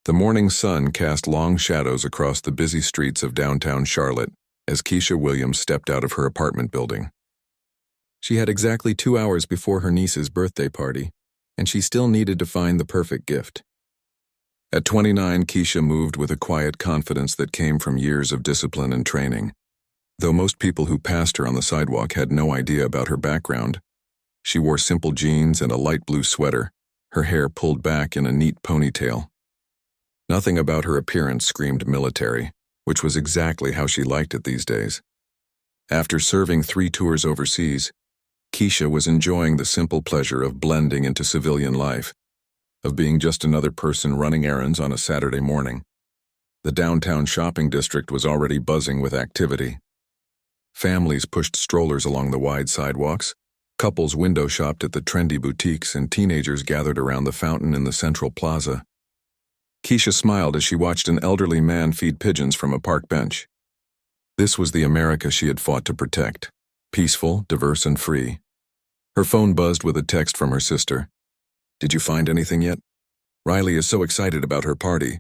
The morning sun cast long shadows across the busy streets of downtown Charlotte as Keisha Williams stepped out of her apartment building. She had exactly 2 hours before her niece's birthday party, and she still needed to find the perfect gift. At 29, Keisha moved with a quiet confidence that came from years of discipline and training. Though most people who passed her on the sidewalk had no idea about her background, she wore simple jeans and a light blue sweater, her hair pulled back in a neat ponytail. Nothing about her appearance screamed military, which was exactly how she liked it these days. After serving 3 tours overseas, Keisha was enjoying the simple pleasure of blending into civilian life, of being just another person running errands on a Saturday morning. The downtown shopping district was already buzzing with activity. Families pushed strollers along the wide sidewalks, couples window shopped at the trendy boutiques, and teenagers gathered around the fountain in the central plaza. Keisha smiled as she watched an elderly man feed pigeons from a park bench. This was the America she had fought to protect, peaceful, diverse, and free. Her phone buzzed with a text from her sister. "Did you find anything yet? Riley is so excited about her party."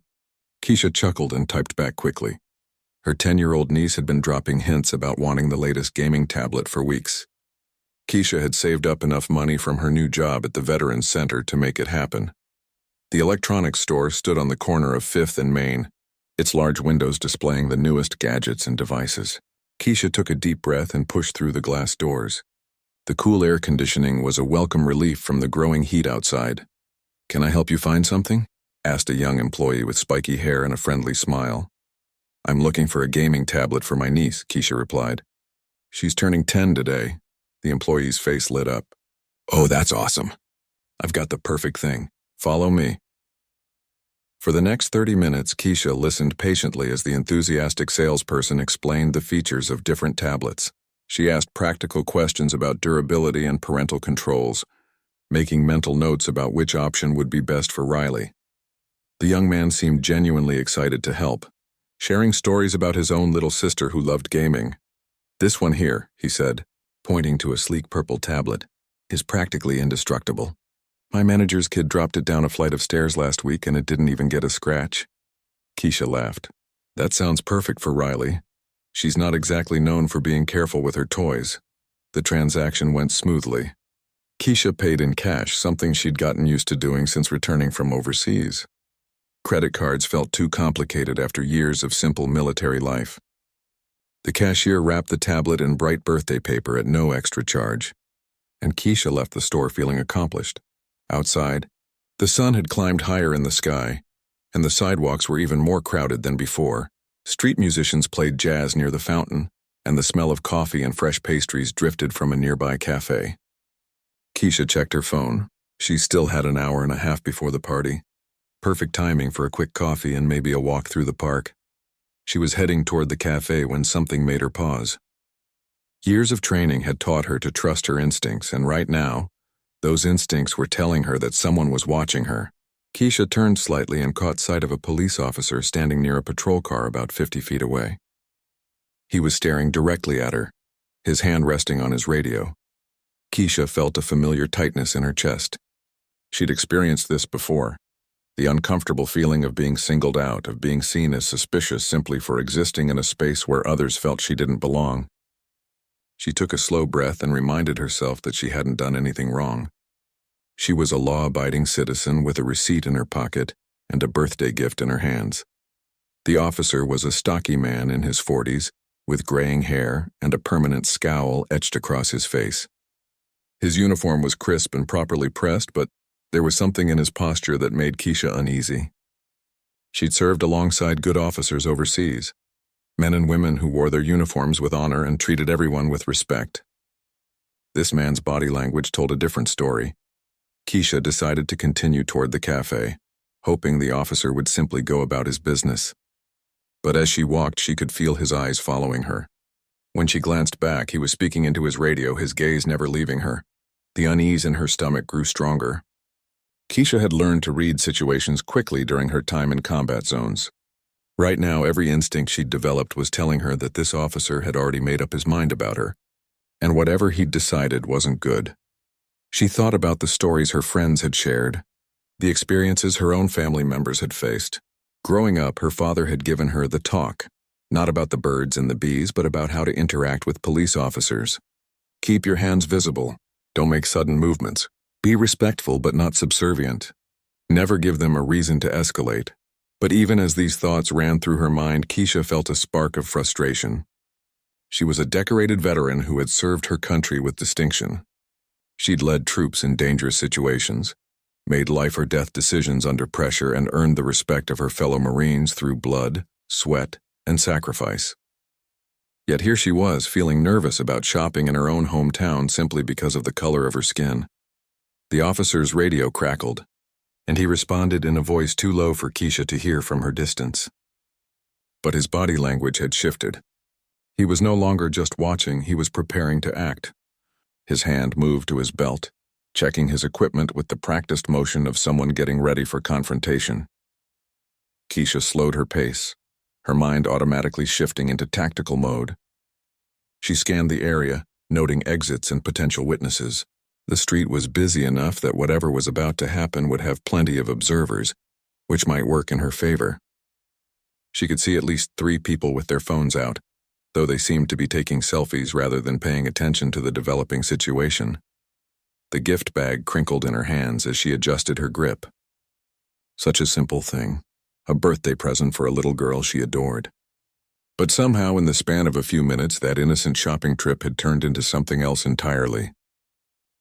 Keisha chuckled and typed back quickly. Her 10-year-old niece had been dropping hints about wanting the latest gaming tablet for weeks. Keisha had saved up enough money from her new job at the Veterans Center to make it happen. The electronics store stood on the corner of 5th and Main, its large windows displaying the newest gadgets and devices. Keisha took a deep breath and pushed through the glass doors. The cool air conditioning was a welcome relief from the growing heat outside. "Can I help you find something?" asked a young employee with spiky hair and a friendly smile. "I'm looking for a gaming tablet for my niece," Keisha replied. "She's turning 10 today." The employee's face lit up. "Oh, that's awesome. I've got the perfect thing. Follow me." For the next 30 minutes, Keisha listened patiently as the enthusiastic salesperson explained the features of different tablets. She asked practical questions about durability and parental controls, making mental notes about which option would be best for Riley. The young man seemed genuinely excited to help, sharing stories about his own little sister who loved gaming. "This one here," he said, pointing to a sleek purple tablet, "is practically indestructible. My manager's kid dropped it down a flight of stairs last week and it didn't even get a scratch." Keisha laughed. "That sounds perfect for Riley. She's not exactly known for being careful with her toys." The transaction went smoothly. Keisha paid in cash, something she'd gotten used to doing since returning from overseas. Credit cards felt too complicated after years of simple military life. The cashier wrapped the tablet in bright birthday paper at no extra charge, and Keisha left the store feeling accomplished. Outside, the sun had climbed higher in the sky, and the sidewalks were even more crowded than before. Street musicians played jazz near the fountain, and the smell of coffee and fresh pastries drifted from a nearby cafe. Keisha checked her phone. She still had an hour and a half before the party. Perfect timing for a quick coffee and maybe a walk through the park. She was heading toward the cafe when something made her pause. Years of training had taught her to trust her instincts, and right now, those instincts were telling her that someone was watching her. Keisha turned slightly and caught sight of a police officer standing near a patrol car about 50 feet away. He was staring directly at her, his hand resting on his radio. Keisha felt a familiar tightness in her chest. She'd experienced this before, the uncomfortable feeling of being singled out, of being seen as suspicious simply for existing in a space where others felt she didn't belong. She took a slow breath and reminded herself that she hadn't done anything wrong. She was a law-abiding citizen with a receipt in her pocket and a birthday gift in her hands. The officer was a stocky man in his 40s, with graying hair and a permanent scowl etched across his face. His uniform was crisp and properly pressed, but there was something in his posture that made Keisha uneasy. She'd served alongside good officers overseas, men and women who wore their uniforms with honor and treated everyone with respect. This man's body language told a different story. Keisha decided to continue toward the cafe, hoping the officer would simply go about his business. But as she walked, she could feel his eyes following her. When she glanced back, he was speaking into his radio, his gaze never leaving her. The unease in her stomach grew stronger. Keisha had learned to read situations quickly during her time in combat zones. Right now, every instinct she'd developed was telling her that this officer had already made up his mind about her, and whatever he'd decided wasn't good. She thought about the stories her friends had shared, the experiences her own family members had faced, Growing up, her father had given her the talk, not about the birds and the bees, but about how to interact with police officers. Keep your hands visible. Don't make sudden movements. Be respectful but not subservient. Never give them a reason to escalate. But even as these thoughts ran through her mind, Keisha felt a spark of frustration. She was a decorated veteran who had served her country with distinction. She'd led troops in dangerous situations, made life or death decisions under pressure, and earned the respect of her fellow Marines through blood, sweat, and sacrifice. Yet here she was, feeling nervous about shopping in her own hometown simply because of the color of her skin. The officer's radio crackled, and he responded in a voice too low for Keisha to hear from her distance. But his body language had shifted. He was no longer just watching, he was preparing to act. His hand moved to his belt, checking his equipment with the practiced motion of someone getting ready for confrontation. Keisha slowed her pace, her mind automatically shifting into tactical mode. She scanned the area, noting exits and potential witnesses. The street was busy enough that whatever was about to happen would have plenty of observers, which might work in her favor. She could see at least 3 people with their phones out, though they seemed to be taking selfies rather than paying attention to the developing situation. The gift bag crinkled in her hands as she adjusted her grip. Such a simple thing, a birthday present for a little girl she adored. But somehow in the span of a few minutes, that innocent shopping trip had turned into something else entirely.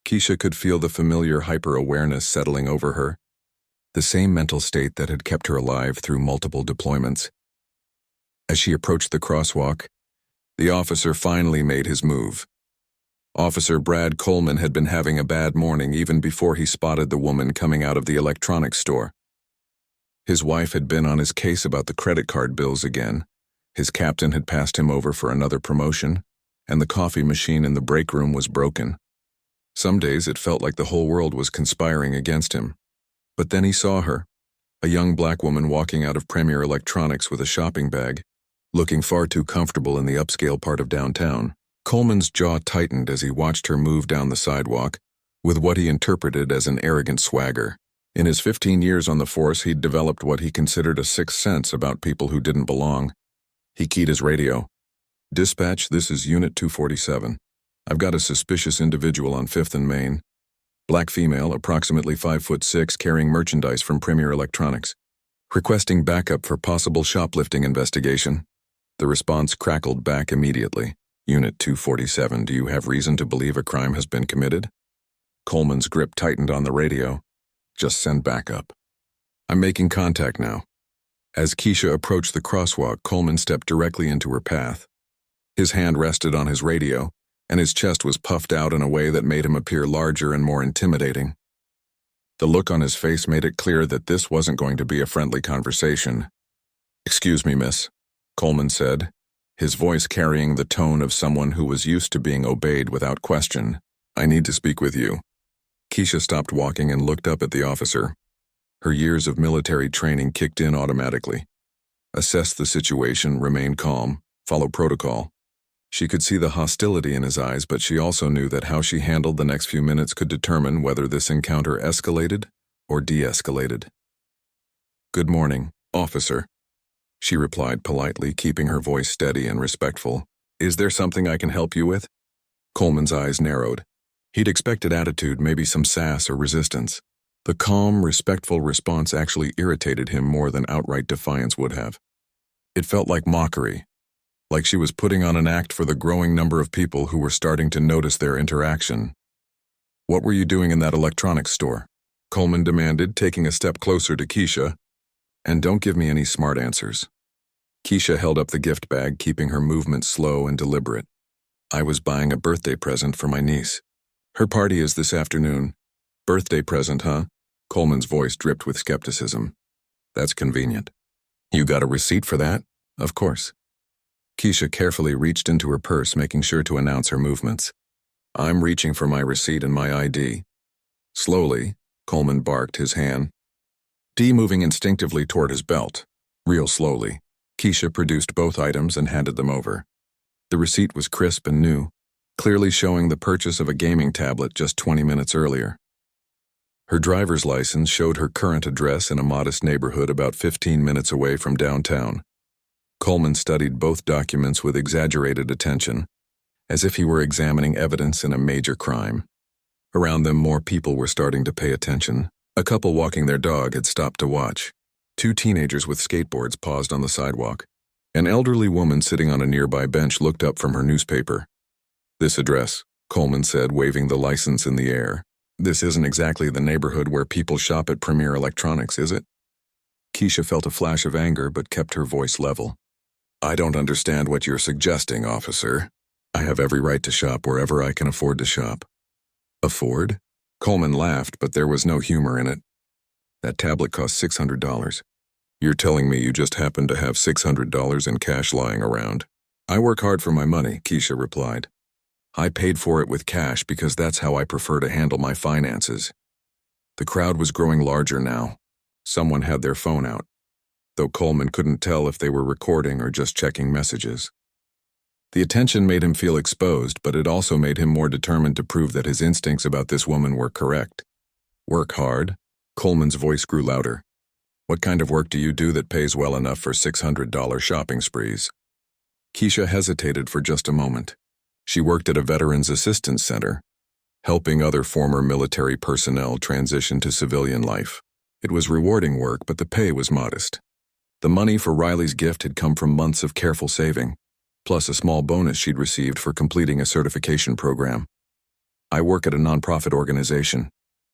Keisha could feel the familiar hyper-awareness settling over her, the same mental state that had kept her alive through multiple deployments. As she approached the crosswalk, the officer finally made his move. Officer Brad Coleman had been having a bad morning even before he spotted the woman coming out of the electronics store. His wife had been on his case about the credit card bills again. His captain had passed him over for another promotion, and the coffee machine in the break room was broken. Some days it felt like the whole world was conspiring against him. But then he saw her, a young black woman walking out of Premier Electronics with a shopping bag, looking far too comfortable in the upscale part of downtown. Coleman's jaw tightened as he watched her move down the sidewalk, with what he interpreted as an arrogant swagger. In his 15 years on the force, he'd developed what he considered a sixth sense about people who didn't belong. He keyed his radio. "Dispatch, this is Unit 247. I've got a suspicious individual on 5th and Main. Black female, approximately 5'6", carrying merchandise from Premier Electronics. Requesting backup for possible shoplifting investigation." The response crackled back immediately. "Unit 247, do you have reason to believe a crime has been committed?" Coleman's grip tightened on the radio. "Just send backup. I'm making contact now." As Keisha approached the crosswalk, Coleman stepped directly into her path. His hand rested on his radio, and his chest was puffed out in a way that made him appear larger and more intimidating. The look on his face made it clear that this wasn't going to be a friendly conversation. "Excuse me, miss," Coleman said, his voice carrying the tone of someone who was used to being obeyed without question. "I need to speak with you." Keisha stopped walking and looked up at the officer. Her years of military training kicked in automatically. Assess the situation, remain calm, follow protocol. She could see the hostility in his eyes, but she also knew that how she handled the next few minutes could determine whether this encounter escalated or de-escalated. "Good morning, officer," she replied politely, keeping her voice steady and respectful. "Is there something I can help you with?" Coleman's eyes narrowed. He'd expected attitude, maybe some sass or resistance. The calm, respectful response actually irritated him more than outright defiance would have. It felt like mockery, like she was putting on an act for the growing number of people who were starting to notice their interaction. "What were you doing in that electronics store?" Coleman demanded, taking a step closer to Keisha. "And don't give me any smart answers." Keisha held up the gift bag, keeping her movement slow and deliberate. "I was buying a birthday present for my niece. Her party is this afternoon." "Birthday present, huh?" Coleman's voice dripped with skepticism. "That's convenient. You got a receipt for that?" "Of course." Keisha carefully reached into her purse, making sure to announce her movements. "I'm reaching for my receipt and my ID." Slowly, Coleman barked, his hand moving instinctively toward his belt. Real slowly, Keisha produced both items and handed them over. The receipt was crisp and new, clearly showing the purchase of a gaming tablet just 20 minutes earlier. Her driver's license showed her current address in a modest neighborhood about 15 minutes away from downtown. Coleman studied both documents with exaggerated attention, as if he were examining evidence in a major crime. Around them, more people were starting to pay attention. A couple walking their dog had stopped to watch. 2 teenagers with skateboards paused on the sidewalk. An elderly woman sitting on a nearby bench looked up from her newspaper. "This address," Coleman said, waving the license in the air. "This isn't exactly the neighborhood where people shop at Premier Electronics, is it?" Keisha felt a flash of anger but kept her voice level. "I don't understand what you're suggesting, officer. I have every right to shop wherever I can afford to shop." "Afford?" Coleman laughed, but there was no humor in it. "That tablet cost $600. You're telling me you just happen to have $600 in cash lying around?" "I work hard for my money," Keisha replied. "I paid for it with cash because that's how I prefer to handle my finances." The crowd was growing larger now. Someone had their phone out, though Coleman couldn't tell if they were recording or just checking messages. The attention made him feel exposed, but it also made him more determined to prove that his instincts about this woman were correct. "Work hard?" Coleman's voice grew louder. "What kind of work do you do that pays well enough for $600 shopping sprees?" Keisha hesitated for just a moment. She worked at a Veterans Assistance Center, helping other former military personnel transition to civilian life. It was rewarding work, but the pay was modest. The money for Riley's gift had come from months of careful saving, plus a small bonus she'd received for completing a certification program. "I work at a nonprofit organization,"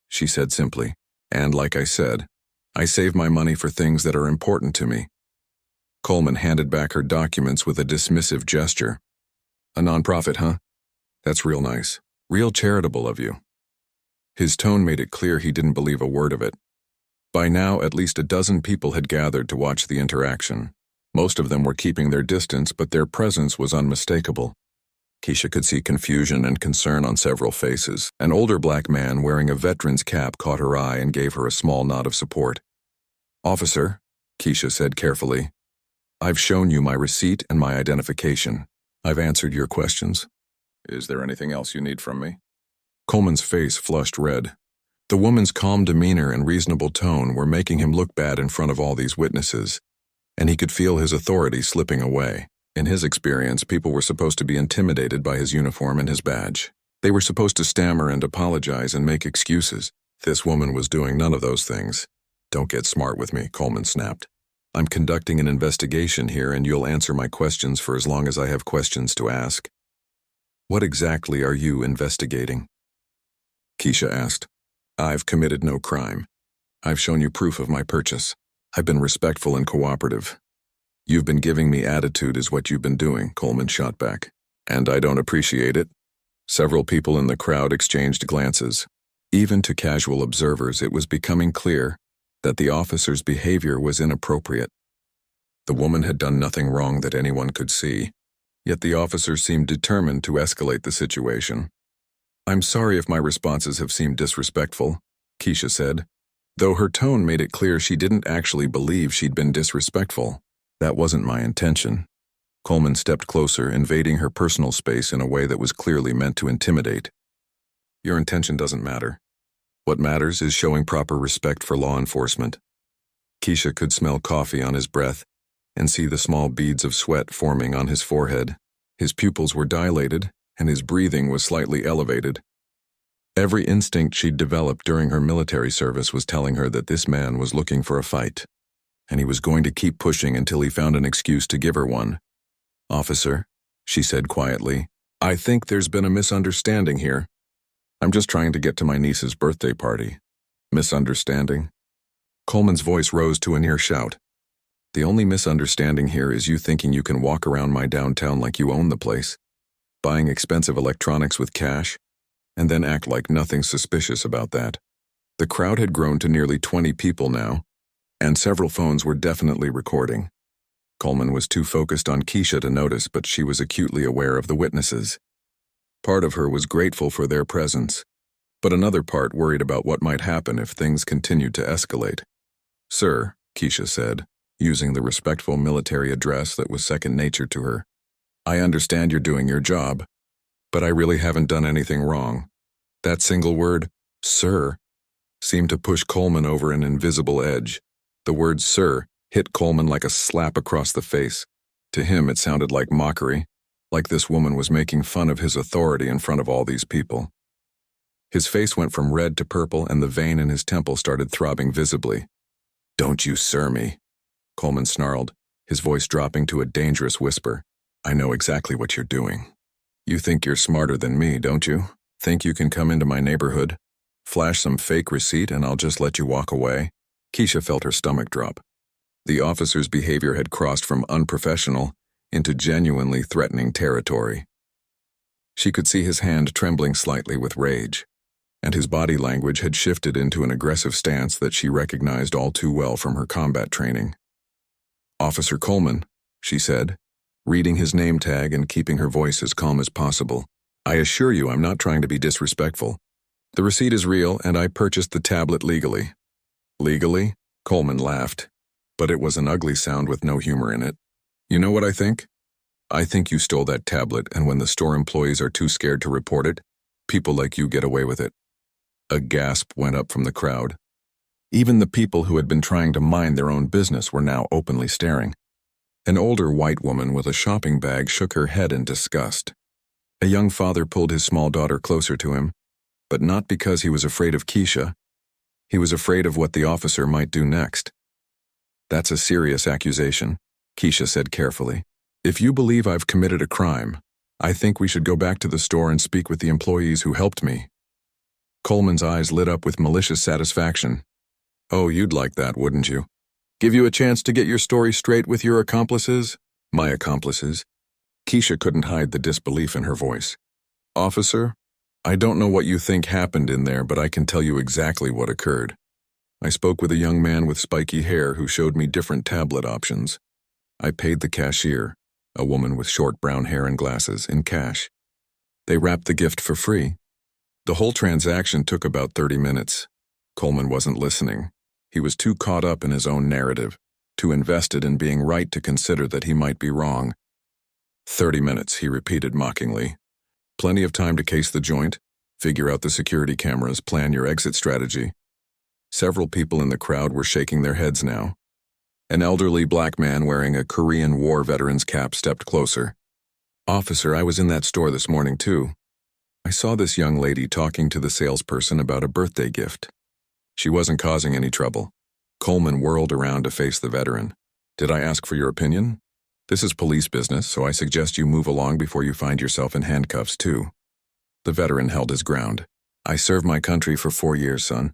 she said simply. "And like I said, I save my money for things that are important to me." Coleman handed back her documents with a dismissive gesture. "A nonprofit, huh? That's real nice. Real charitable of you." His tone made it clear he didn't believe a word of it. By now, at least a dozen people had gathered to watch the interaction. Most of them were keeping their distance, but their presence was unmistakable. Keisha could see confusion and concern on several faces. An older black man wearing a veteran's cap caught her eye and gave her a small nod of support. "Officer," Keisha said carefully, "I've shown you my receipt and my identification. I've answered your questions. Is there anything else you need from me?" Coleman's face flushed red. The woman's calm demeanor and reasonable tone were making him look bad in front of all these witnesses, and he could feel his authority slipping away. In his experience, people were supposed to be intimidated by his uniform and his badge. They were supposed to stammer and apologize and make excuses. This woman was doing none of those things. "Don't get smart with me," Coleman snapped. "I'm conducting an investigation here, and you'll answer my questions for as long as I have questions to ask." "What exactly are you investigating?" Keisha asked. "I've committed no crime. I've shown you proof of my purchase. I've been respectful and cooperative." "You've been giving me attitude is what you've been doing," Coleman shot back. "And I don't appreciate it." Several people in the crowd exchanged glances. Even to casual observers, it was becoming clear that the officer's behavior was inappropriate. The woman had done nothing wrong that anyone could see, yet the officer seemed determined to escalate the situation. "I'm sorry if my responses have seemed disrespectful," Keisha said, though her tone made it clear she didn't actually believe she'd been disrespectful. "That wasn't my intention." Coleman stepped closer, invading her personal space in a way that was clearly meant to intimidate. "Your intention doesn't matter. What matters is showing proper respect for law enforcement." Keisha could smell coffee on his breath and see the small beads of sweat forming on his forehead. His pupils were dilated, and his breathing was slightly elevated. Every instinct she'd developed during her military service was telling her that this man was looking for a fight, and he was going to keep pushing until he found an excuse to give her one. "Officer," she said quietly, "I think there's been a misunderstanding here. I'm just trying to get to my niece's birthday party." "Misunderstanding?" Coleman's voice rose to a near shout. "The only misunderstanding here is you thinking you can walk around my downtown like you own the place, buying expensive electronics with cash, and then act like nothing suspicious about that." The crowd had grown to nearly 20 people now, and several phones were definitely recording. Coleman was too focused on Keisha to notice, but she was acutely aware of the witnesses. Part of her was grateful for their presence, but another part worried about what might happen if things continued to escalate. "Sir," Keisha said, using the respectful military address that was second nature to her, "I understand you're doing your job, but I really haven't done anything wrong." That single word, "sir," seemed to push Coleman over an invisible edge. The word "sir" hit Coleman like a slap across the face. To him, it sounded like mockery, like this woman was making fun of his authority in front of all these people. His face went from red to purple, and the vein in his temple started throbbing visibly. "Don't you sir me," Coleman snarled, his voice dropping to a dangerous whisper. "I know exactly what you're doing. You think you're smarter than me, don't you? Think you can come into my neighborhood, flash some fake receipt, and I'll just let you walk away?" Keisha felt her stomach drop. The officer's behavior had crossed from unprofessional into genuinely threatening territory. She could see his hand trembling slightly with rage, and his body language had shifted into an aggressive stance that she recognized all too well from her combat training. "Officer Coleman," she said, reading his name tag and keeping her voice as calm as possible. "I assure you I'm not trying to be disrespectful. The receipt is real, and I purchased the tablet legally." "Legally?" Coleman laughed, but it was an ugly sound with no humor in it. "You know what I think? I think you stole that tablet, and when the store employees are too scared to report it, people like you get away with it." A gasp went up from the crowd. Even the people who had been trying to mind their own business were now openly staring. An older white woman with a shopping bag shook her head in disgust. A young father pulled his small daughter closer to him, but not because he was afraid of Keisha. He was afraid of what the officer might do next. "That's a serious accusation," Keisha said carefully. "If you believe I've committed a crime, I think we should go back to the store and speak with the employees who helped me." Coleman's eyes lit up with malicious satisfaction. "Oh, you'd like that, wouldn't you? Give you a chance to get your story straight with your accomplices?" "My accomplices?" Keisha couldn't hide the disbelief in her voice. "Officer, I don't know what you think happened in there, but I can tell you exactly what occurred. I spoke with a young man with spiky hair who showed me different tablet options. I paid the cashier, a woman with short brown hair and glasses, in cash. They wrapped the gift for free. The whole transaction took about 30 minutes. Coleman wasn't listening. He was too caught up in his own narrative, too invested in being right to consider that he might be wrong. 30 minutes, he repeated mockingly. Plenty of time to case the joint, figure out the security cameras, plan your exit strategy. Several people in the crowd were shaking their heads now. An elderly black man wearing a Korean War veteran's cap stepped closer. "Officer, I was in that store this morning too. I saw this young lady talking to the salesperson about a birthday gift. She wasn't causing any trouble." Coleman whirled around to face the veteran. "Did I ask for your opinion? This is police business, so I suggest you move along before you find yourself in handcuffs too." The veteran held his ground. "I served my country for 4 years, son.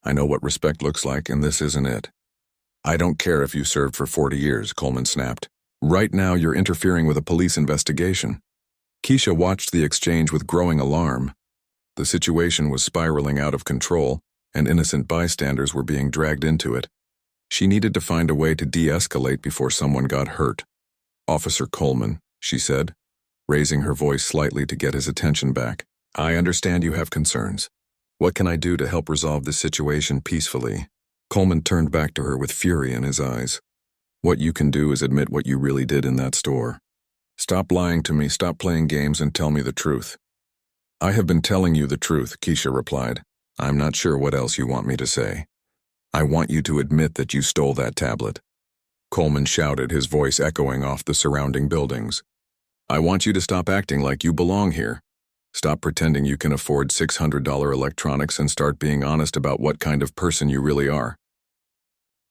I know what respect looks like, and this isn't it." "I don't care if you served for 40 years, Coleman snapped. "Right now you're interfering with a police investigation." Keisha watched the exchange with growing alarm. The situation was spiraling out of control, and innocent bystanders were being dragged into it. She needed to find a way to de-escalate before someone got hurt. "Officer Coleman," she said, raising her voice slightly to get his attention back. "I understand you have concerns. What can I do to help resolve this situation peacefully?" Coleman turned back to her with fury in his eyes. "What you can do is admit what you really did in that store. Stop lying to me, stop playing games, and tell me the truth." "I have been telling you the truth," Keisha replied. "I'm not sure what else you want me to say. I want you to admit that you stole that tablet." Coleman shouted, his voice echoing off the surrounding buildings. "I want you to stop acting like you belong here. Stop pretending you can afford $600 electronics and start being honest about what kind of person you really are."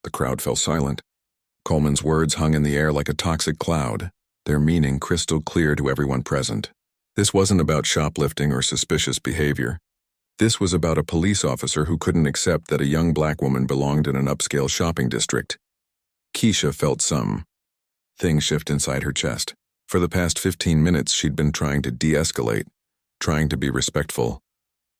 The crowd fell silent. Coleman's words hung in the air like a toxic cloud, their meaning crystal clear to everyone present. This wasn't about shoplifting or suspicious behavior. This was about a police officer who couldn't accept that a young black woman belonged in an upscale shopping district. Keisha felt things shift inside her chest. For the past 15 minutes, she'd been trying to de-escalate, trying to be respectful,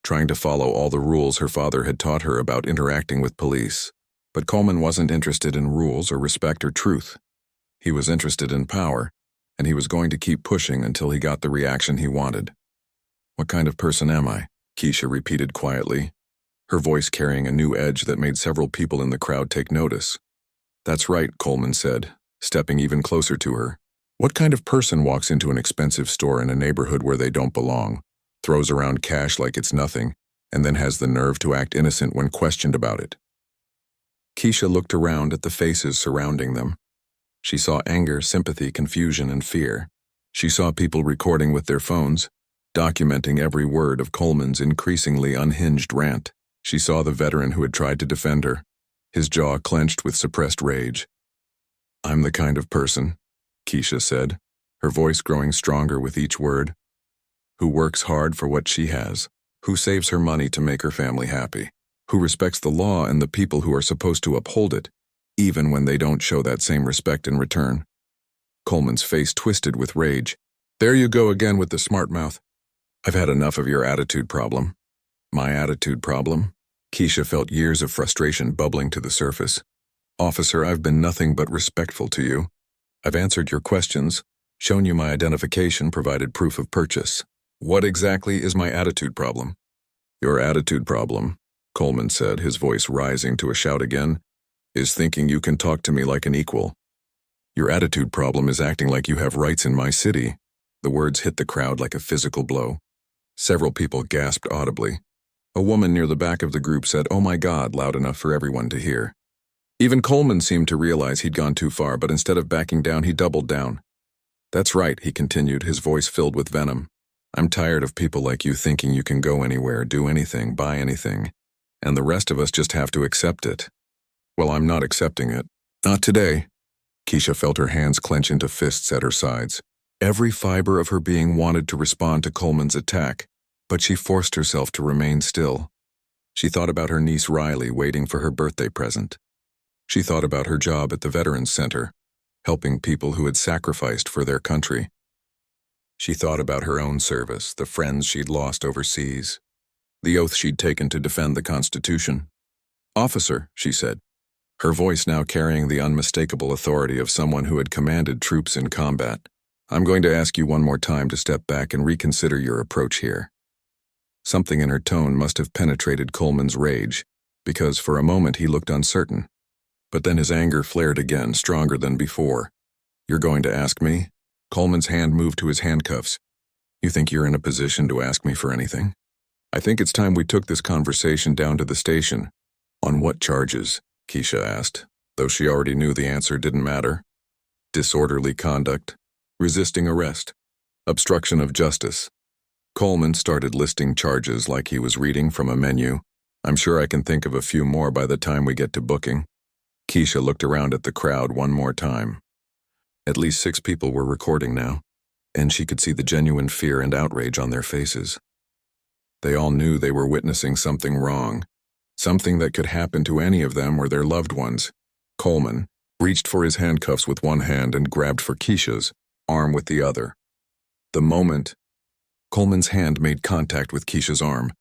trying to follow all the rules her father had taught her about interacting with police. But Coleman wasn't interested in rules or respect or truth. He was interested in power, and he was going to keep pushing until he got the reaction he wanted. "What kind of person am I?" Keisha repeated quietly, her voice carrying a new edge that made several people in the crowd take notice. "That's right," Coleman said, stepping even closer to her. "What kind of person walks into an expensive store in a neighborhood where they don't belong, throws around cash like it's nothing, and then has the nerve to act innocent when questioned about it. Keisha looked around at the faces surrounding them. She saw anger, sympathy, confusion, and fear. She saw people recording with their phones, documenting every word of Coleman's increasingly unhinged rant. She saw the veteran who had tried to defend her, his jaw clenched with suppressed rage. "I'm the kind of person," Keisha said, her voice growing stronger with each word, "who works hard for what she has, who saves her money to make her family happy, who respects the law and the people who are supposed to uphold it, even when they don't show that same respect in return." Coleman's face twisted with rage. "There you go again with the smart mouth. I've had enough of your attitude problem." "My attitude problem?" Keisha felt years of frustration bubbling to the surface. "Officer, I've been nothing but respectful to you. I've answered your questions, shown you my identification, provided proof of purchase. What exactly is my attitude problem?" "Your attitude problem," Coleman said, his voice rising to a shout again, "is thinking you can talk to me like an equal. Your attitude problem is acting like you have rights in my city." The words hit the crowd like a physical blow. Several people gasped audibly. A woman near the back of the group said, "Oh my God," loud enough for everyone to hear. Even Coleman seemed to realize he'd gone too far, but instead of backing down, he doubled down. "That's right," he continued, his voice filled with venom. "I'm tired of people like you thinking you can go anywhere, do anything, buy anything, and the rest of us just have to accept it. Well, I'm not accepting it. Not today." Keisha felt her hands clench into fists at her sides. Every fiber of her being wanted to respond to Coleman's attack, but she forced herself to remain still. She thought about her niece Riley waiting for her birthday present. She thought about her job at the Veterans Center, helping people who had sacrificed for their country. She thought about her own service, the friends she'd lost overseas, the oath she'd taken to defend the Constitution. "Officer," she said, her voice now carrying the unmistakable authority of someone who had commanded troops in combat, "I'm going to ask you one more time to step back and reconsider your approach here." Something in her tone must have penetrated Coleman's rage, because for a moment he looked uncertain. But then his anger flared again, stronger than before. "You're going to ask me?" Coleman's hand moved to his handcuffs. "You think you're in a position to ask me for anything?" "I think it's time we took this conversation down to the station." "On what charges?" Keisha asked, though she already knew the answer didn't matter. "Disorderly conduct, resisting arrest, obstruction of justice." Coleman started listing charges like he was reading from a menu. "I'm sure I can think of a few more by the time we get to booking." Keisha looked around at the crowd one more time. At least 6 people were recording now, and she could see the genuine fear and outrage on their faces. They all knew they were witnessing something wrong, something that could happen to any of them or their loved ones. Coleman reached for his handcuffs with one hand and grabbed for Keisha's arm with the other. The moment Coleman's hand made contact with Keisha's arm,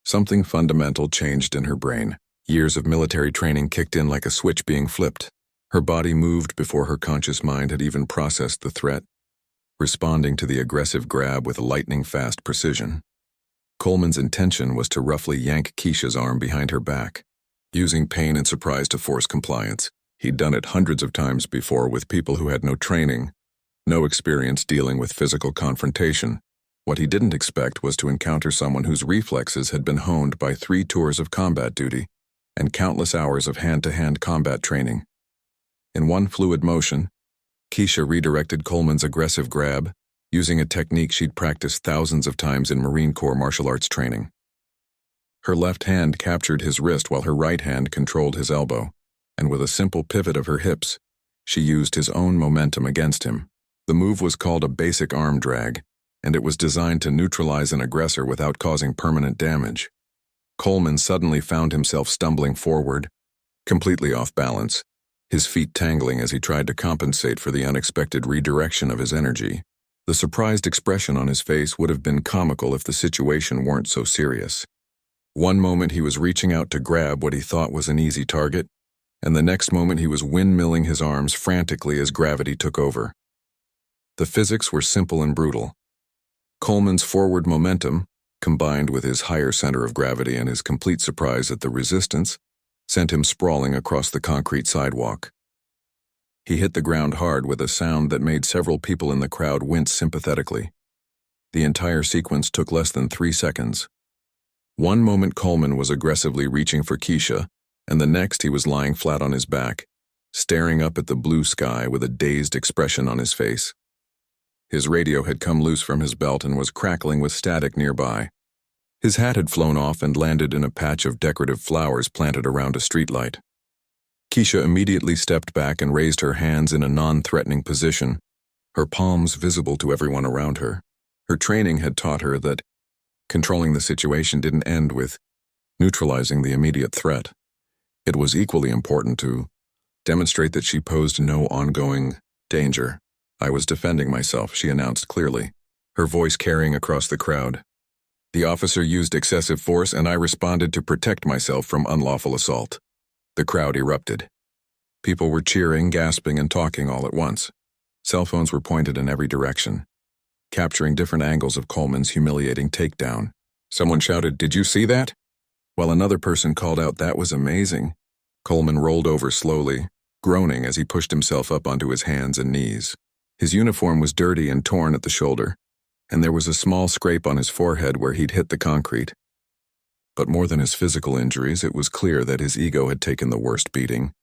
something fundamental changed in her brain. Years of military training kicked in like a switch being flipped. Her body moved before her conscious mind had even processed the threat, responding to the aggressive grab with lightning-fast precision. Coleman's intention was to roughly yank Keisha's arm behind her back, using pain and surprise to force compliance. He'd done it hundreds of times before with people who had no training, no experience dealing with physical confrontation. What he didn't expect was to encounter someone whose reflexes had been honed by 3 tours of combat duty and countless hours of hand-to-hand combat training. In one fluid motion, Keisha redirected Coleman's aggressive grab, using a technique she'd practiced thousands of times in Marine Corps martial arts training. Her left hand captured his wrist while her right hand controlled his elbow, and with a simple pivot of her hips, she used his own momentum against him. The move was called a basic arm drag, and it was designed to neutralize an aggressor without causing permanent damage. Coleman suddenly found himself stumbling forward, completely off balance, his feet tangling as he tried to compensate for the unexpected redirection of his energy. The surprised expression on his face would have been comical if the situation weren't so serious. One moment he was reaching out to grab what he thought was an easy target, and the next moment he was windmilling his arms frantically as gravity took over. The physics were simple and brutal. Coleman's forward momentum, combined with his higher center of gravity and his complete surprise at the resistance, sent him sprawling across the concrete sidewalk. He hit the ground hard with a sound that made several people in the crowd wince sympathetically. The entire sequence took less than 3 seconds. One moment Coleman was aggressively reaching for Keisha, and the next he was lying flat on his back, staring up at the blue sky with a dazed expression on his face. His radio had come loose from his belt and was crackling with static nearby. His hat had flown off and landed in a patch of decorative flowers planted around a streetlight. Keisha immediately stepped back and raised her hands in a non-threatening position, her palms visible to everyone around her. Her training had taught her that controlling the situation didn't end with neutralizing the immediate threat. It was equally important to demonstrate that she posed no ongoing danger. "I was defending myself," she announced clearly, her voice carrying across the crowd. "The officer used excessive force and I responded to protect myself from unlawful assault." The crowd erupted. People were cheering, gasping, and talking all at once. Cell phones were pointed in every direction, capturing different angles of Coleman's humiliating takedown. Someone shouted, "Did you see that?" While another person called out, "That was amazing." Coleman rolled over slowly, groaning as he pushed himself up onto his hands and knees. His uniform was dirty and torn at the shoulder, and there was a small scrape on his forehead where he'd hit the concrete. But more than his physical injuries, it was clear that his ego had taken the worst beating.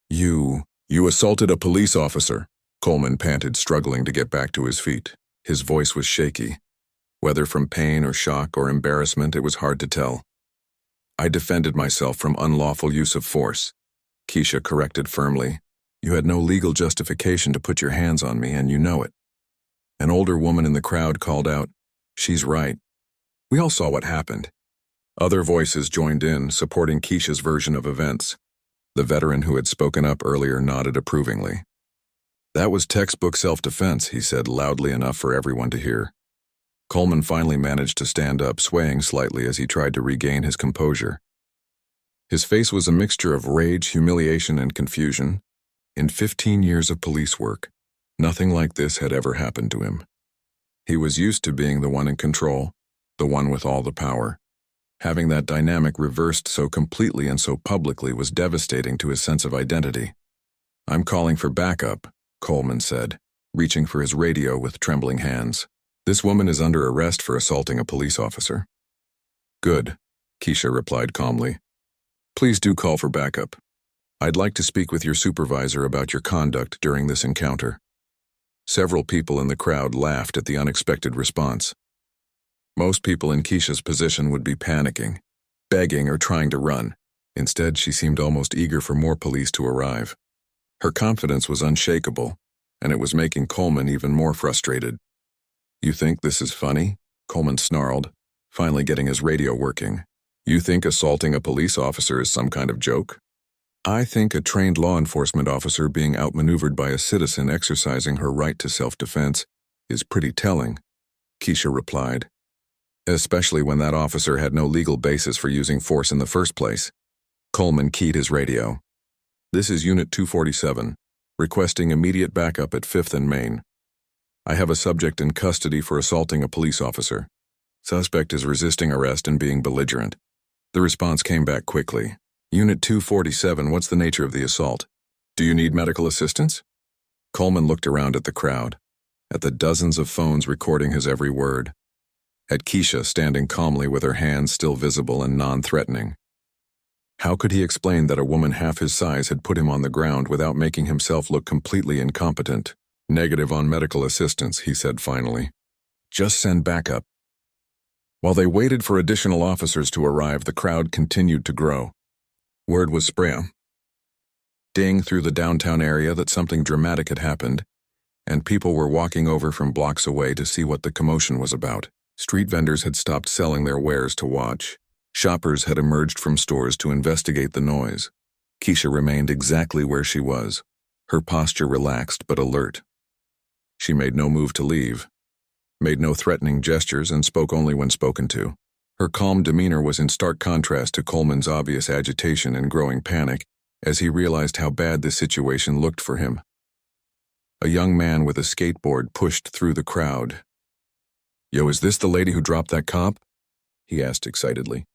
You assaulted a police officer," Coleman panted, struggling to get back to his feet. His voice was shaky. Whether from pain or shock or embarrassment, it was hard to tell. "I defended myself from unlawful use of force," Keisha corrected firmly. "You had no legal justification to put your hands on me, and you know it." An older woman in the crowd called out, "She's right. We all saw what happened." Other voices joined in, supporting Keisha's version of events. The veteran who had spoken up earlier nodded approvingly. "That was textbook self-defense," he said loudly enough for everyone to hear. Coleman finally managed to stand up, swaying slightly as he tried to regain his composure. His face was a mixture of rage, humiliation, and confusion. In 15 years of police work, nothing like this had ever happened to him. He was used to being the one in control, the one with all the power. Having that dynamic reversed so completely and so publicly was devastating to his sense of identity. "I'm calling for backup," Coleman said, reaching for his radio with trembling hands. "This woman is under arrest for assaulting a police officer." "Good," Keisha replied calmly. "Please do call for backup. I'd like to speak with your supervisor about your conduct during this encounter." Several people in the crowd laughed at the unexpected response. Most people in Keisha's position would be panicking, begging, or trying to run. Instead, she seemed almost eager for more police to arrive. Her confidence was unshakable, and it was making Coleman even more frustrated. "You think this is funny?" Coleman snarled, finally getting his radio working. "You think assaulting a police officer is some kind of joke?" "I think a trained law enforcement officer being outmaneuvered by a citizen exercising her right to self-defense is pretty telling," Keisha replied. "Especially when that officer had no legal basis for using force in the first place." Coleman keyed his radio. "This is Unit 247, requesting immediate backup at 5th and Main. I have a subject in custody for assaulting a police officer. Suspect is resisting arrest and being belligerent." The response came back quickly. "Unit 247, what's the nature of the assault? Do you need medical assistance?" Coleman looked around at the crowd, at the dozens of phones recording his every word, at Keisha standing calmly with her hands still visible and non-threatening. How could he explain that a woman half his size had put him on the ground without making himself look completely incompetent? "Negative on medical assistance," he said finally. "Just send backup." While they waited for additional officers to arrive, the crowd continued to grow. Word was spreading through the downtown area that something dramatic had happened, and people were walking over from blocks away to see what the commotion was about. Street vendors had stopped selling their wares to watch. Shoppers had emerged from stores to investigate the noise. Keisha remained exactly where she was, her posture relaxed but alert. She made no move to leave, made no threatening gestures, and spoke only when spoken to. Her calm demeanor was in stark contrast to Coleman's obvious agitation and growing panic as he realized how bad the situation looked for him. A young man with a skateboard pushed through the crowd. "Yo, is this the lady who dropped that cop?" he asked excitedly.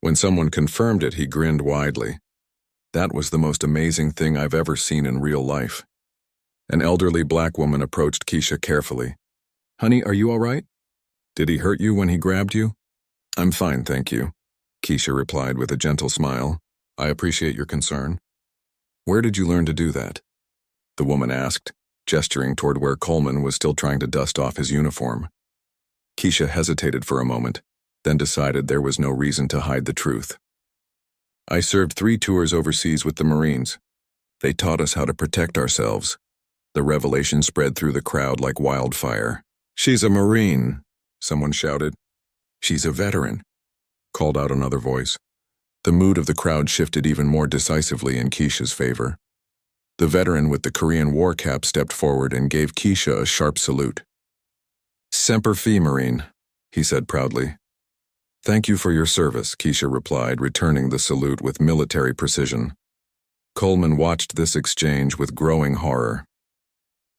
When someone confirmed it, he grinned widely. "That was the most amazing thing I've ever seen in real life." An elderly black woman approached Keisha carefully. "Honey, are you all right? Did he hurt you when he grabbed you?" "I'm fine, thank you," Keisha replied with a gentle smile. I appreciate your concern. Where did you learn to do that? The woman asked, gesturing toward where Coleman was still trying to dust off his uniform. Keisha hesitated for a moment, then decided there was no reason to hide the truth. I served 3 tours overseas with the Marines. They taught us how to protect ourselves. The revelation spread through the crowd like wildfire. She's a Marine, someone shouted. She's a veteran, called out another voice. The mood of the crowd shifted even more decisively in Keisha's favor. The veteran with the Korean War cap stepped forward and gave Keisha a sharp salute. Semper Fi, Marine, he said proudly. Thank you for your service, Keisha replied, returning the salute with military precision. Coleman watched this exchange with growing horror.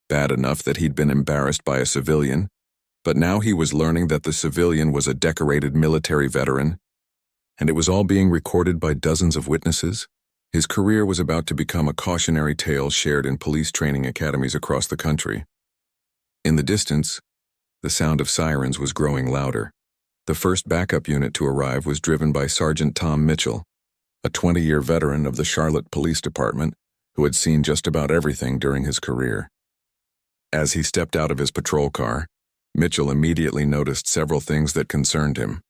Bad enough that he'd been embarrassed by a civilian, but now he was learning that the civilian was a decorated military veteran, and it was all being recorded by dozens of witnesses. His career was about to become a cautionary tale shared in police training academies across the country. In the distance, the sound of sirens was growing louder. The first backup unit to arrive was driven by Sergeant Tom Mitchell, a 20-year veteran of the Charlotte Police Department who had seen just about everything during his career. As he stepped out of his patrol car, Mitchell immediately noticed several things that concerned him.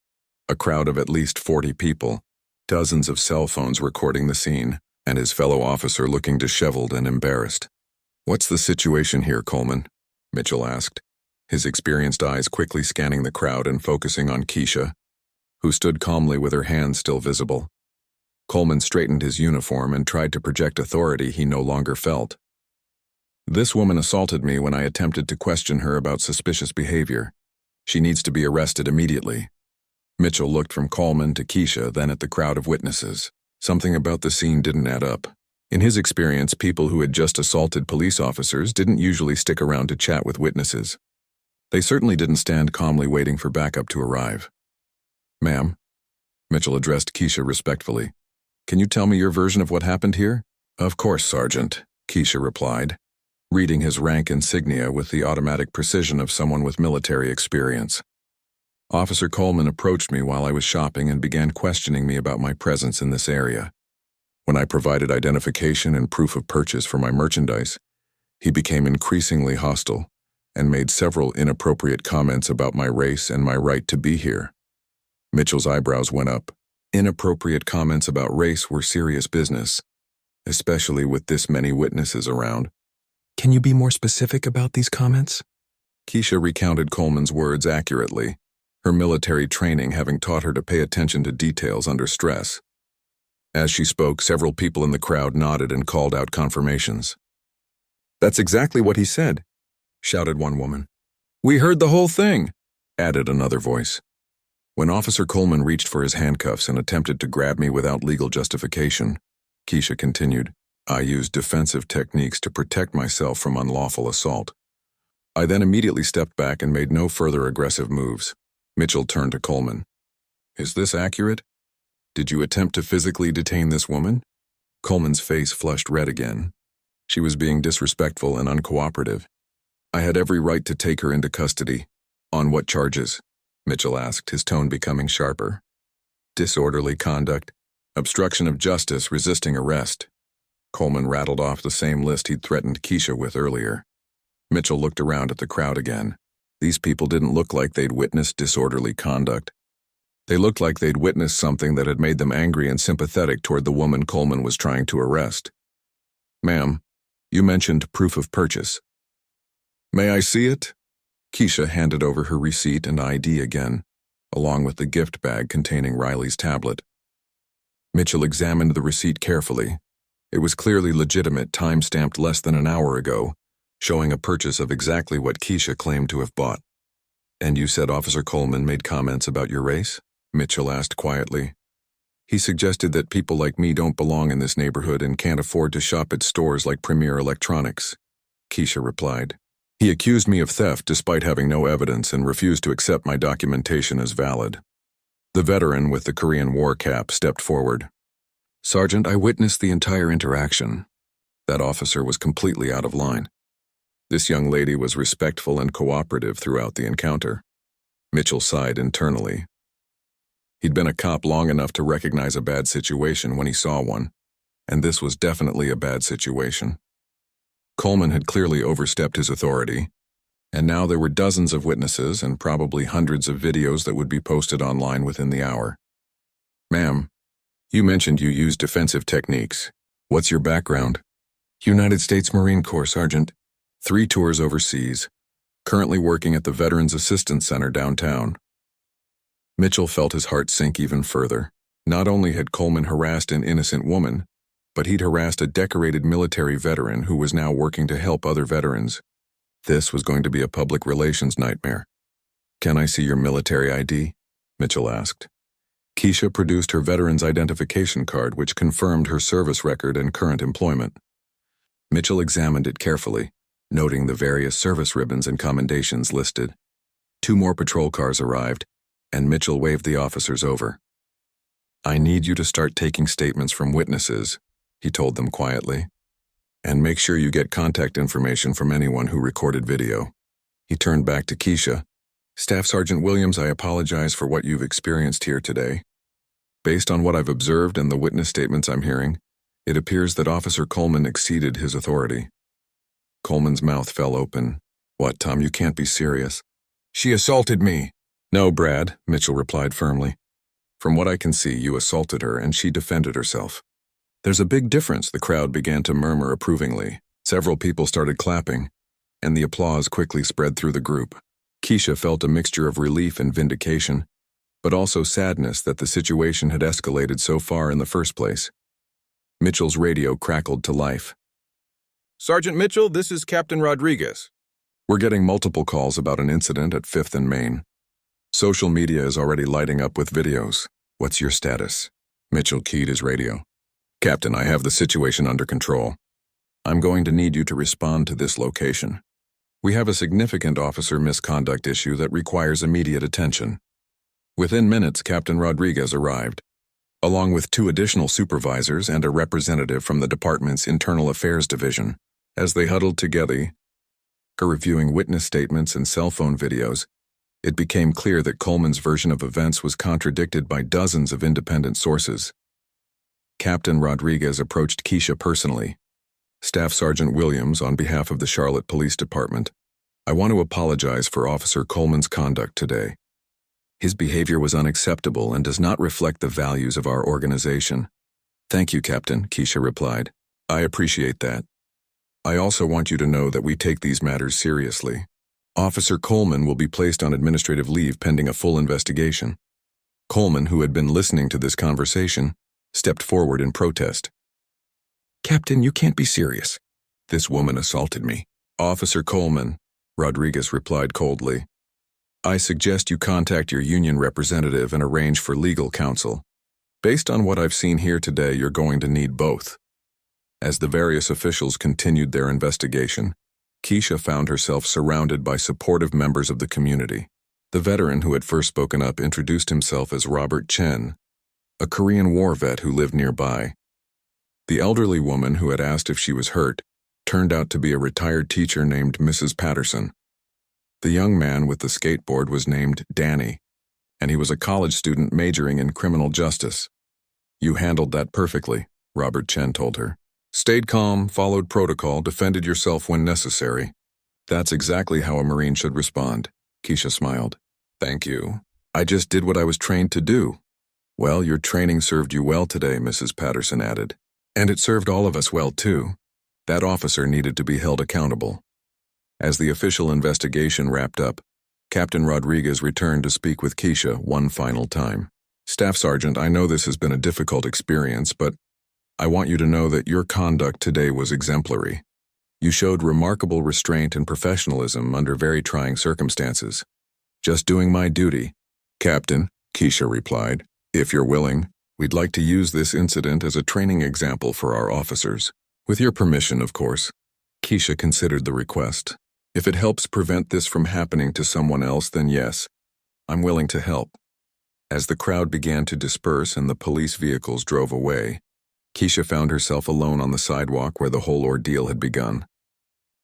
A crowd of at least 40 people, dozens of cell phones recording the scene, and his fellow officer looking disheveled and embarrassed. What's the situation here, Coleman? Mitchell asked, his experienced eyes quickly scanning the crowd and focusing on Keisha, who stood calmly with her hands still visible. Coleman straightened his uniform and tried to project authority he no longer felt. This woman assaulted me when I attempted to question her about suspicious behavior. She needs to be arrested immediately. Mitchell looked from Coleman to Keisha, then at the crowd of witnesses. Something about the scene didn't add up. In his experience, people who had just assaulted police officers didn't usually stick around to chat with witnesses. They certainly didn't stand calmly waiting for backup to arrive. Ma'am, Mitchell addressed Keisha respectfully. Can you tell me your version of what happened here? Of course, Sergeant, Keisha replied, reading his rank insignia with the automatic precision of someone with military experience. Officer Coleman approached me while I was shopping and began questioning me about my presence in this area. When I provided identification and proof of purchase for my merchandise, he became increasingly hostile and made several inappropriate comments about my race and my right to be here. Mitchell's eyebrows went up. Inappropriate comments about race were serious business, especially with this many witnesses around. Can you be more specific about these comments? Keisha recounted Coleman's words accurately, her military training having taught her to pay attention to details under stress. As she spoke, several people in the crowd nodded and called out confirmations. That's exactly what he said, shouted one woman. We heard the whole thing, added another voice. When Officer Coleman reached for his handcuffs and attempted to grab me without legal justification, Keisha continued, I used defensive techniques to protect myself from unlawful assault. I then immediately stepped back and made no further aggressive moves. Mitchell turned to Coleman. Is this accurate? Did you attempt to physically detain this woman? Coleman's face flushed red again. She was being disrespectful and uncooperative. I had every right to take her into custody. On what charges? Mitchell asked, his tone becoming sharper. Disorderly conduct, obstruction of justice, resisting arrest. Coleman rattled off the same list he'd threatened Keisha with earlier. Mitchell looked around at the crowd again. These people didn't look like they'd witnessed disorderly conduct. They looked like they'd witnessed something that had made them angry and sympathetic toward the woman Coleman was trying to arrest. Ma'am, you mentioned proof of purchase. May I see it? Keisha handed over her receipt and ID again, along with the gift bag containing Riley's tablet. Mitchell examined the receipt carefully. It was clearly legitimate, time-stamped less than an hour ago, showing a purchase of exactly what Keisha claimed to have bought. And you said Officer Coleman made comments about your race? Mitchell asked quietly. He suggested that people like me don't belong in this neighborhood and can't afford to shop at stores like Premier Electronics, Keisha replied. He accused me of theft despite having no evidence and refused to accept my documentation as valid. The veteran with the Korean War cap stepped forward. Sergeant, I witnessed the entire interaction. That officer was completely out of line. This young lady was respectful and cooperative throughout the encounter. Mitchell sighed internally. He'd been a cop long enough to recognize a bad situation when he saw one, and this was definitely a bad situation. Coleman had clearly overstepped his authority, and now there were dozens of witnesses and probably hundreds of videos that would be posted online within the hour. Ma'am, you mentioned you used defensive techniques. What's your background? United States Marine Corps, Sergeant. 3 tours overseas. Currently working at the Veterans Assistance Center downtown. Mitchell felt his heart sink even further. Not only had Coleman harassed an innocent woman, but he'd harassed a decorated military veteran who was now working to help other veterans. This was going to be a public relations nightmare. Can I see your military ID? Mitchell asked. Keisha produced her veteran's identification card, which confirmed her service record and current employment. Mitchell examined it carefully, noting the various service ribbons and commendations listed. 2 more patrol cars arrived, and Mitchell waved the officers over. I need you to start taking statements from witnesses, he told them quietly. And make sure you get contact information from anyone who recorded video. He turned back to Keisha. Staff Sergeant Williams, I apologize for what you've experienced here today. Based on what I've observed and the witness statements I'm hearing, it appears that Officer Coleman exceeded his authority. Coleman's mouth fell open. What, Tom, you can't be serious. She assaulted me. No, Brad, Mitchell replied firmly. From what I can see, you assaulted her and she defended herself. There's a big difference, the crowd began to murmur approvingly. Several people started clapping, and the applause quickly spread through the group. Keisha felt a mixture of relief and vindication, but also sadness that the situation had escalated so far in the first place. Mitchell's radio crackled to life. Sergeant Mitchell, this is Captain Rodriguez. We're getting multiple calls about an incident at 5th and Main. Social media is already lighting up with videos. What's your status? Mitchell keyed his radio. Captain, I have the situation under control. I'm going to need you to respond to this location. We have a significant officer misconduct issue that requires immediate attention. Within minutes, Captain Rodriguez arrived, along with 2 additional supervisors and a representative from the department's Internal Affairs Division. As they huddled together, reviewing witness statements and cell phone videos, it became clear that Coleman's version of events was contradicted by dozens of independent sources. Captain Rodriguez approached Keisha personally. Staff Sergeant Williams, on behalf of the Charlotte Police Department, I want to apologize for Officer Coleman's conduct today. His behavior was unacceptable and does not reflect the values of our organization. Thank you, Captain, Keisha replied. I appreciate that. I also want you to know that we take these matters seriously. Officer Coleman will be placed on administrative leave pending a full investigation. Coleman, who had been listening to this conversation, stepped forward in protest. Captain, you can't be serious. This woman assaulted me. Officer Coleman, Rodriguez replied coldly. I suggest you contact your union representative and arrange for legal counsel. Based on what I've seen here today, you're going to need both. As the various officials continued their investigation, Keisha found herself surrounded by supportive members of the community. The veteran who had first spoken up introduced himself as Robert Chen, a Korean War vet who lived nearby. The elderly woman who had asked if she was hurt turned out to be a retired teacher named Mrs. Patterson. The young man with the skateboard was named Danny, and he was a college student majoring in criminal justice. You handled that perfectly, Robert Chen told her. Stayed calm, followed protocol, defended yourself when necessary. That's exactly how a Marine should respond, Keisha smiled. Thank you. I just did what I was trained to do. Well, your training served you well today, Mrs. Patterson added. And it served all of us well, too. That officer needed to be held accountable. As the official investigation wrapped up, Captain Rodriguez returned to speak with Keisha one final time. Staff Sergeant, I know this has been a difficult experience, but I want you to know that your conduct today was exemplary. You showed remarkable restraint and professionalism under very trying circumstances. Just doing my duty. Captain, Keisha replied. If you're willing, we'd like to use this incident as a training example for our officers. With your permission, of course. Keisha considered the request. If it helps prevent this from happening to someone else, then yes, I'm willing to help. As the crowd began to disperse and the police vehicles drove away, Keisha found herself alone on the sidewalk where the whole ordeal had begun.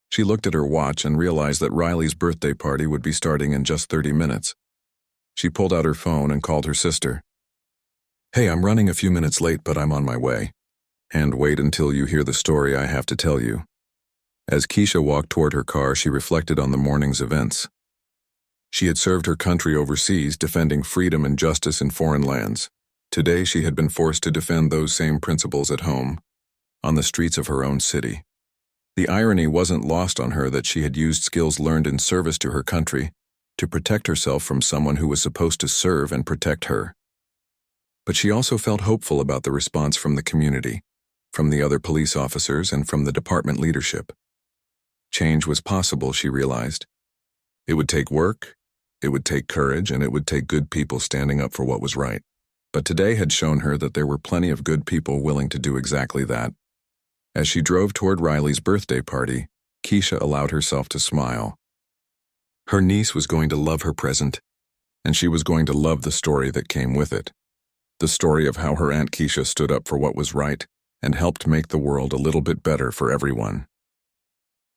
She looked at her watch and realized that Riley's birthday party would be starting in just 30 minutes. She pulled out her phone and called her sister. Hey, I'm running a few minutes late, but I'm on my way. And wait until you hear the story I have to tell you. As Keisha walked toward her car, she reflected on the morning's events. She had served her country overseas, defending freedom and justice in foreign lands. Today, she had been forced to defend those same principles at home, on the streets of her own city. The irony wasn't lost on her that she had used skills learned in service to her country to protect herself from someone who was supposed to serve and protect her. But she also felt hopeful about the response from the community, from the other police officers, and from the department leadership. Change was possible, she realized. It would take work, it would take courage, and it would take good people standing up for what was right. But today had shown her that there were plenty of good people willing to do exactly that. As she drove toward Riley's birthday party, Keisha allowed herself to smile. Her niece was going to love her present, and she was going to love the story that came with it. The story of how her Aunt Keisha stood up for what was right and helped make the world a little bit better for everyone.